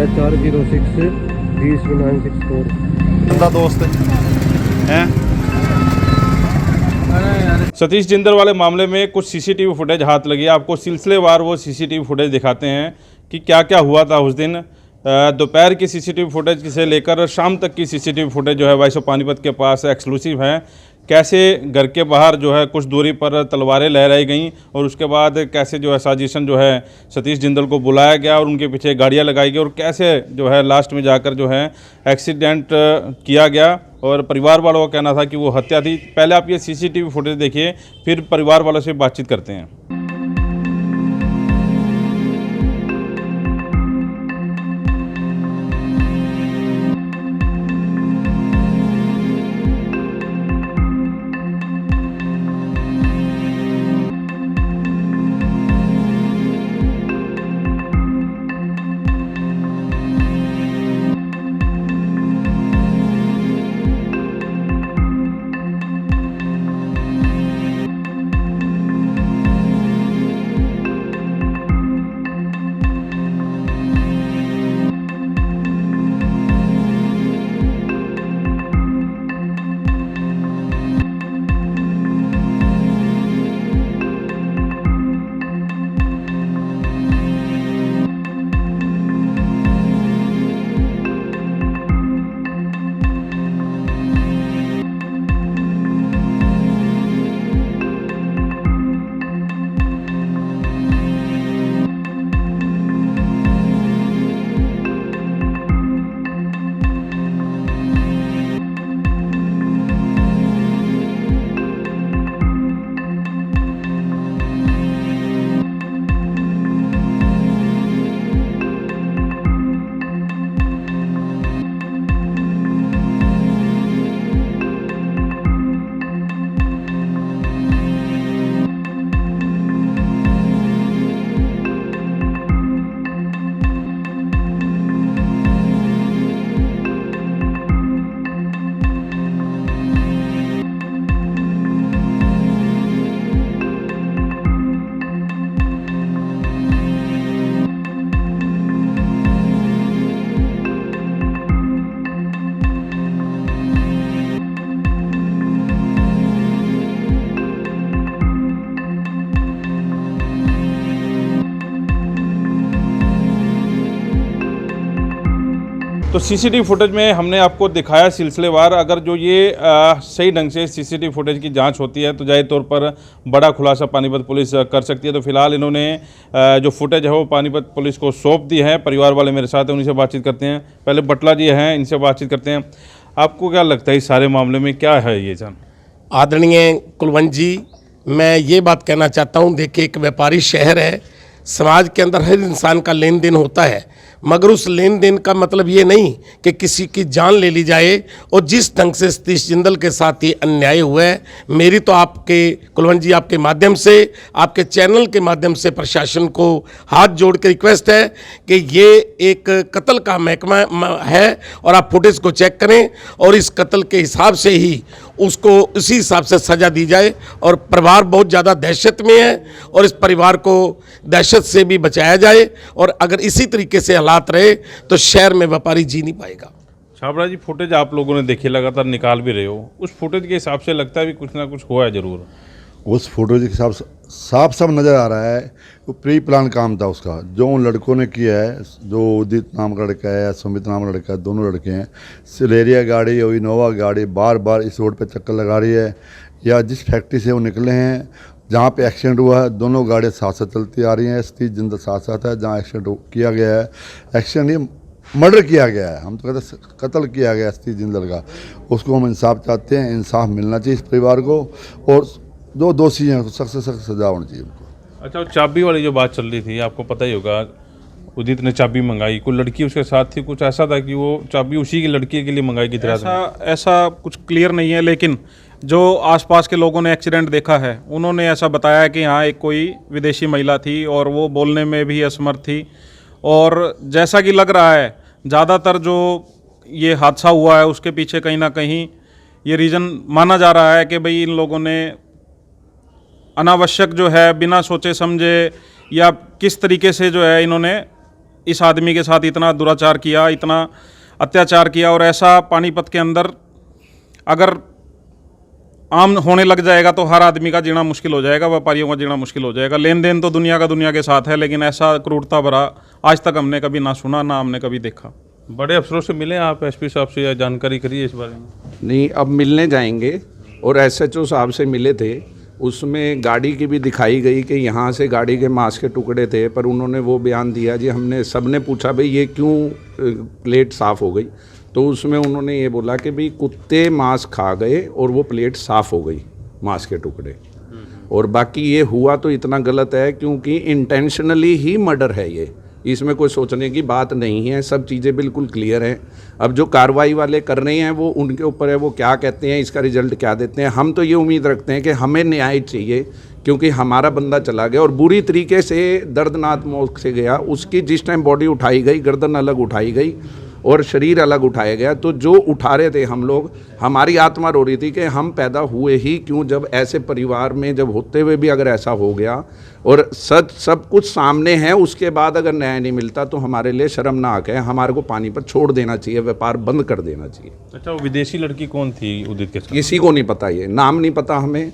HR06209664 बंदा दोस्त हैं। सतीश जिंदल वाले मामले में कुछ सीसीटीवी फुटेज हाथ लगी। आपको सिलसिलेवार वो सीसीटीवी फुटेज दिखाते हैं कि क्या क्या हुआ था उस दिन। दोपहर की सीसीटीवी फुटेज से लेकर शाम तक की सीसीटीवी फुटेज जो है वाइस ऑफ पानीपत के पास एक्सक्लूसिव है। कैसे घर के बाहर जो है कुछ दूरी पर तलवारें लहराई गईं और उसके बाद कैसे जो है साजिशन जो है सतीश जिंदल को बुलाया गया और उनके पीछे गाड़ियां लगाई गई और कैसे जो है लास्ट में जाकर जो है एक्सीडेंट किया गया। और परिवार वालों का कहना था कि वो हत्या थी। पहले आप ये सीसीटीवी फुटेज देखिए, फिर परिवार वालों से बातचीत करते हैं। तो सीसीटीवी फुटेज में हमने आपको दिखाया सिलसिलेवार। अगर जो ये सही ढंग से सीसीटीवी फुटेज की जांच होती है तो जाहिर तौर पर बड़ा खुलासा पानीपत पुलिस कर सकती है। तो फिलहाल इन्होंने जो फुटेज है वो पानीपत पुलिस को सौंप दी है। परिवार वाले मेरे साथ हैं, उन्हीं से बातचीत करते हैं। पहले बटला जी हैं, इनसे बातचीत करते हैं। आपको क्या लगता है इस सारे मामले में क्या है ये जान? आदरणीय कुलवंत जी, मैं ये बात कहना चाहता हूँ, देखिए एक व्यापारी शहर है, समाज के अंदर हर इंसान का लेन देन होता है, मगर उस लेन देन का मतलब ये नहीं कि किसी की जान ले ली जाए। और जिस ढंग से सतीश जिंदल के साथ ये अन्याय हुआ है, मेरी तो आपके कुलवंत जी आपके माध्यम से, आपके चैनल के माध्यम से प्रशासन को हाथ जोड़ के रिक्वेस्ट है कि ये एक कत्ल का महकमा है और आप फुटेज को चेक करें और इस कत्ल के हिसाब से ही उसको उसी हिसाब से सज़ा दी जाए। और परिवार बहुत ज़्यादा दहशत में है और इस परिवार को दहशत से भी बचाया जाए। और अगर इसी तरीके से हालात रहे तो शहर में व्यापारी जी नहीं पाएगा। छाबड़ा जी, फुटेज आप लोगों ने देखी, लगातार निकाल भी रहे हो, उस फुटेज के हिसाब से लगता है भी कुछ ना कुछ हुआ है ज़रूर। उस फोटो के हिसाब से साफ साफ नज़र आ रहा है वो प्री प्लान काम था उसका, जो उन लड़कों ने किया है। जो उदित नाम का लड़का है या सुमित नाम का लड़का है, दोनों लड़के हैं। सिलेरिया गाड़ी और इनोवा गाड़ी बार बार इस रोड पे चक्कर लगा रही है, या जिस फैक्ट्री से वो निकले हैं जहाँ पे एक्सीडेंट हुआ है, दोनों गाड़ियाँ साथ साथ चलती आ रही हैं। सतीश जिंदल साथ साथ है जहाँ एक्सीडेंट किया गया है। एक्सीडेंट ये मर्डर किया गया है, हम तो कहते हैं कत्ल किया गया सतीश जिंदल का। उसको हम इंसाफ चाहते हैं, इंसाफ मिलना चाहिए इस परिवार को, और जो दोषी हैं सख्त से सख्त सजा होनी चाहिए उनको। अच्छा, चाबी वाली जो बात चल रही थी, आपको पता ही होगा, उदित ने चाबी मंगाई, कोई लड़की उसके साथ थी, कुछ ऐसा था कि वो चाबी उसी की लड़की के लिए मंगाई की तरह? ऐसा कुछ क्लियर नहीं है, लेकिन जो आसपास के लोगों ने एक्सीडेंट देखा है उन्होंने ऐसा बताया कि हाँ एक कोई विदेशी महिला थी और वो बोलने में भी असमर्थ थी। और जैसा कि लग रहा है ज़्यादातर जो ये हादसा हुआ है उसके पीछे कहीं ना कहीं ये रीज़न माना जा रहा है कि भाई इन लोगों ने अनावश्यक जो है बिना सोचे समझे या किस तरीके से जो है इन्होंने इस आदमी के साथ इतना दुराचार किया, इतना अत्याचार किया, और ऐसा पानीपत के अंदर अगर आम होने लग जाएगा तो हर आदमी का जीना मुश्किल हो जाएगा, व्यापारियों का जीना मुश्किल हो जाएगा। लेन देन तो दुनिया का दुनिया के साथ है, लेकिन ऐसा क्रूरता भरा आज तक हमने कभी ना सुना, ना हमने कभी देखा। बड़े अफसरों से मिले आप, एसपी साहब से, या जानकारी करिए इस बारे में? नहीं, अब मिलने जाएंगे, और एसएचओ साहब से मिले थे, उसमें गाड़ी की भी दिखाई गई कि यहाँ से गाड़ी के मांस के टुकड़े थे, पर उन्होंने वो बयान दिया जी, हमने सबने पूछा भाई ये क्यों प्लेट साफ़ हो गई, तो उसमें उन्होंने ये बोला कि भाई कुत्ते मांस खा गए और वो प्लेट साफ़ हो गई, मांस के टुकड़े। और बाकी ये हुआ तो इतना गलत है क्योंकि इंटेंशनली ही मर्डर है ये, इसमें कोई सोचने की बात नहीं है, सब चीज़ें बिल्कुल क्लियर हैं। अब जो कार्रवाई वाले कर रहे हैं वो उनके ऊपर है, वो क्या कहते हैं, इसका रिजल्ट क्या देते हैं। हम तो ये उम्मीद रखते हैं कि हमें न्याय चाहिए, क्योंकि हमारा बंदा चला गया और बुरी तरीके से दर्दनाक मौत से गया। उसकी जिस टाइम बॉडी उठाई गई, गर्दन अलग उठाई गई और शरीर अलग उठाया गया, तो जो उठा रहे थे हम लोग, हमारी आत्मा रो रही थी कि हम पैदा हुए ही क्यों, जब ऐसे परिवार में जब होते हुए भी अगर ऐसा हो गया और सच सब कुछ सामने है, उसके बाद अगर न्याय नहीं मिलता तो हमारे लिए शर्मनाक है। हमारे को पानीपत छोड़ देना चाहिए, व्यापार बंद कर देना चाहिए। अच्छा, वो विदेशी लड़की कौन थी उदित के साथ? किसी को नहीं पता, ये नाम नहीं पता हमें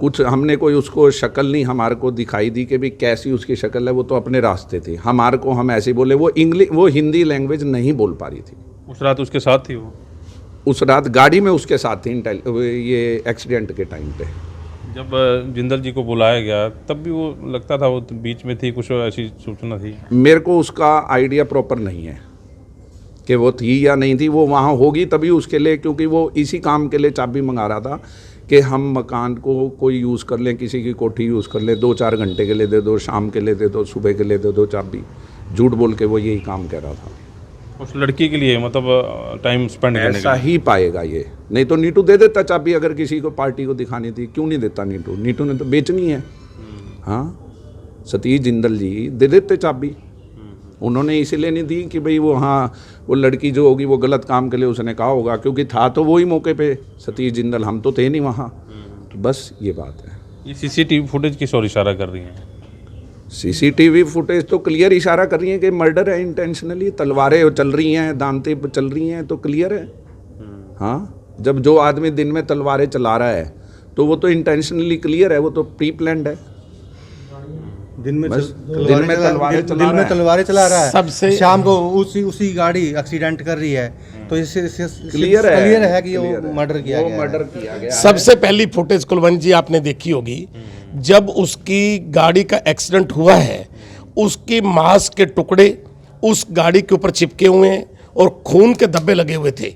कुछ, हमने कोई उसको शक्ल नहीं हमारे को दिखाई दी कि भाई कैसी उसकी शक्ल है, वो तो अपने रास्ते थी। हमारे को हम ऐसे बोले, वो हिंदी लैंग्वेज नहीं बोल पा रही थी। उस रात उसके साथ थी वो? उस रात गाड़ी में उसके साथ थी, ये एक्सीडेंट के टाइम पे। जब जिंदल जी को बुलाया गया तब भी वो लगता था वो बीच में थी, कुछ ऐसी सूचना थी? मेरे को उसका आइडिया प्रॉपर नहीं है कि वो थी या नहीं थी। वो वहाँ होगी तभी उसके लिए, क्योंकि वो इसी काम के लिए चाबी मंगा रहा था कि हम मकान को कोई यूज़ कर लें, किसी की कोठी यूज़ कर लें, 2-4 घंटे के लिए दे दो, शाम के लिए दे दो, सुबह के लिए दे दो चाबी। झूठ बोल के वो यही काम कर रहा था। उस लड़की के लिए मतलब टाइम स्पेंड करने के ऐसा ही पाएगा ये, नहीं तो नीटू दे देता चाबी, अगर किसी को पार्टी को दिखानी थी। क्यों नहीं देता नीटू? नीटू ने तो बेचनी है। हाँ, सतीश जिंदल जी दे देते चाबी, उन्होंने इसीलिए नहीं दी कि भाई वो, हाँ वो लड़की जो होगी वो गलत काम के लिए उसने कहा होगा, क्योंकि था तो वही मौके पे सतीश जिंदल, हम तो थे नहीं वहाँ। तो बस ये बात है। ये सीसीटीवी फुटेज किस ओर इशारा कर रही हैं? सीसीटीवी फुटेज तो क्लियर इशारा कर रही है कि मर्डर है इंटेंशनली। तलवारें चल रही हैं, दांतें चल रही हैं, तो क्लियर है। हाँ, जब जो आदमी दिन में तलवारें चला रहा है तो वो तो इंटेंशनली क्लियर है, वो तो प्री प्लान्ड है। दिन में तलवारें चला रहा है, सबसे शाम को उसी गाड़ी एक्सीडेंट कर रही है, तो इससे क्लियर है कि वो मर्डर किया गया। सबसे पहली फुटेज कुलवंत जी आपने देखी होगी, जब उसकी गाड़ी का एक्सीडेंट हुआ है, उसकी मांस के टुकड़े उस गाड़ी के ऊपर चिपके हुए हैं और खून के धब्बे लगे हुए थे।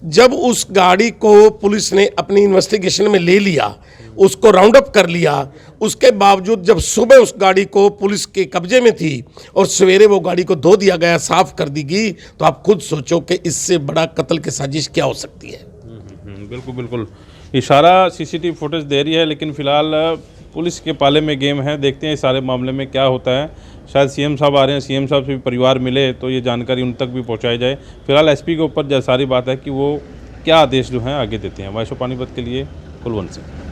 जब उस गाड़ी को पुलिस ने अपनी इन्वेस्टिगेशन में ले लिया, उसको राउंड अप कर लिया, उसके बावजूद जब सुबह उस गाड़ी को पुलिस के कब्जे में थी और सवेरे वो गाड़ी को धो दिया गया, साफ कर दी गई, तो आप खुद सोचो कि इससे बड़ा कत्ल की साजिश क्या हो सकती है। बिल्कुल बिल्कुल, इशारा सीसीटीवी फुटेज दे रही है, लेकिन फिलहाल पुलिस के पाले में गेम है। देखते हैं इस सारे मामले में क्या होता है। शायद सीएम साहब आ रहे हैं, सीएम साहब से भी परिवार मिले तो ये जानकारी उन तक भी पहुंचाई जाए। फिलहाल एसपी के ऊपर सारी बात है कि वो क्या आदेश जो हैं आगे देते हैं। वॉइस ऑफ पानीपत के लिए कुलवंत सिंह।